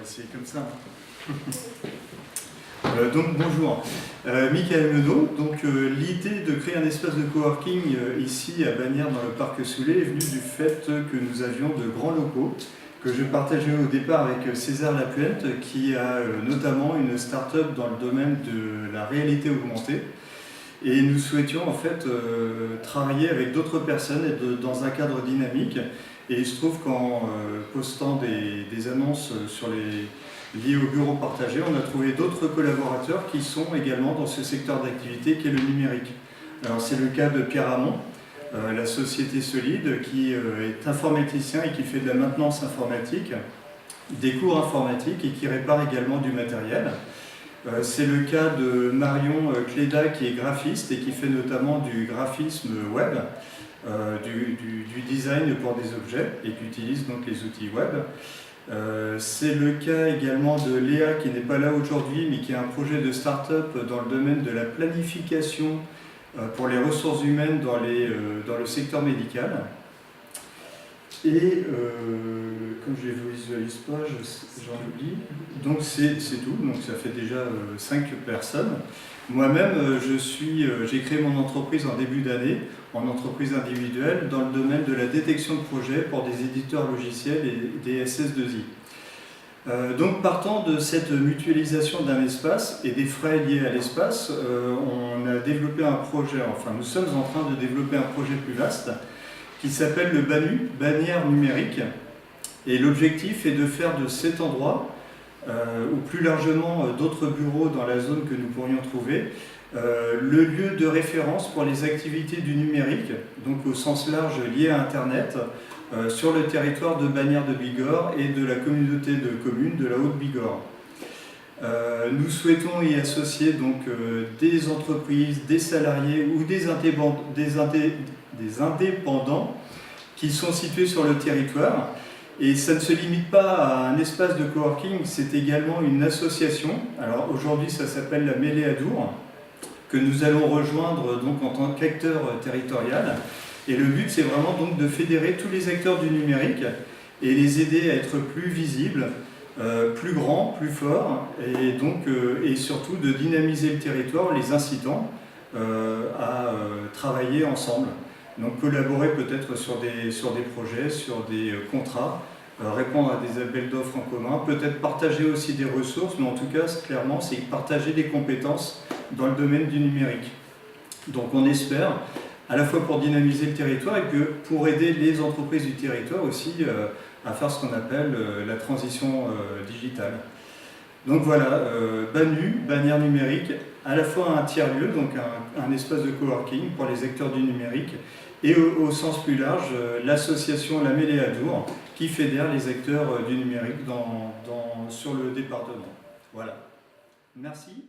essayer comme ça. Donc bonjour, Michael Menot. Donc l'idée de créer un espace de coworking ici à Bagnères dans le parc Soulet est venue du fait que nous avions de grands locaux que je partageais au départ avec César Lapuente qui a notamment une start-up dans le domaine de la réalité augmentée. Et nous souhaitions en fait travailler avec d'autres personnes et dans un cadre dynamique. Et il se trouve qu'en postant des annonces liées au bureau partagé, on a trouvé d'autres collaborateurs qui sont également dans ce secteur d'activité qui est le numérique. Alors c'est le cas de Pierre Hamon, la société Solide, qui est informaticien et qui fait de la maintenance informatique, des cours informatiques et qui répare également du matériel. C'est le cas de Marion Cléda qui est graphiste et qui fait notamment du graphisme web, du design pour des objets et qui utilise donc les outils web. C'est le cas également de Léa qui n'est pas là aujourd'hui mais qui a un projet de start-up dans le domaine de la planification pour les ressources humaines dans le secteur médical. Et comme je ne les visualise pas, j'en oublie. Donc c'est tout, donc ça fait déjà 5 personnes. Moi-même, j'ai créé mon entreprise en début d'année, en entreprise individuelle, dans le domaine de la détection de projets pour des éditeurs logiciels et des SS2I. Donc partant de cette mutualisation d'un espace et des frais liés à l'espace, on a développé un projet, enfin nous sommes en train de développer un projet plus vaste, qui s'appelle le BANU, Bagnères numérique. Et l'objectif est de faire de cet endroit, ou plus largement d'autres bureaux dans la zone que nous pourrions trouver, le lieu de référence pour les activités du numérique, donc au sens large lié à Internet, sur le territoire de Bagnères de Bigorre et de la communauté de communes de la Haute-Bigorre. Nous souhaitons y associer donc des entreprises, des salariés ou des indépendants qui sont situés sur le territoire. Et ça ne se limite pas à un espace de coworking, c'est également une association. Alors aujourd'hui ça s'appelle la Mêlée Adour, que nous allons rejoindre donc en tant qu'acteur territorial. Et le but c'est vraiment donc de fédérer tous les acteurs du numérique et les aider à être plus visibles, plus grands, plus forts, et surtout de dynamiser le territoire en les incitant à travailler ensemble. Donc collaborer peut-être sur des projets, sur des contrats, répondre à des appels d'offres en commun, peut-être partager aussi des ressources, mais en tout cas, clairement, c'est partager des compétences dans le domaine du numérique. Donc on espère, à la fois pour dynamiser le territoire et que pour aider les entreprises du territoire aussi à faire ce qu'on appelle la transition digitale. Donc voilà, BANU, Bagnères numérique, à la fois un tiers-lieu, donc un espace de coworking pour les acteurs du numérique, et au sens plus large, l'association La Mêlée Adour, qui fédère les acteurs du numérique sur le département. Voilà. Merci.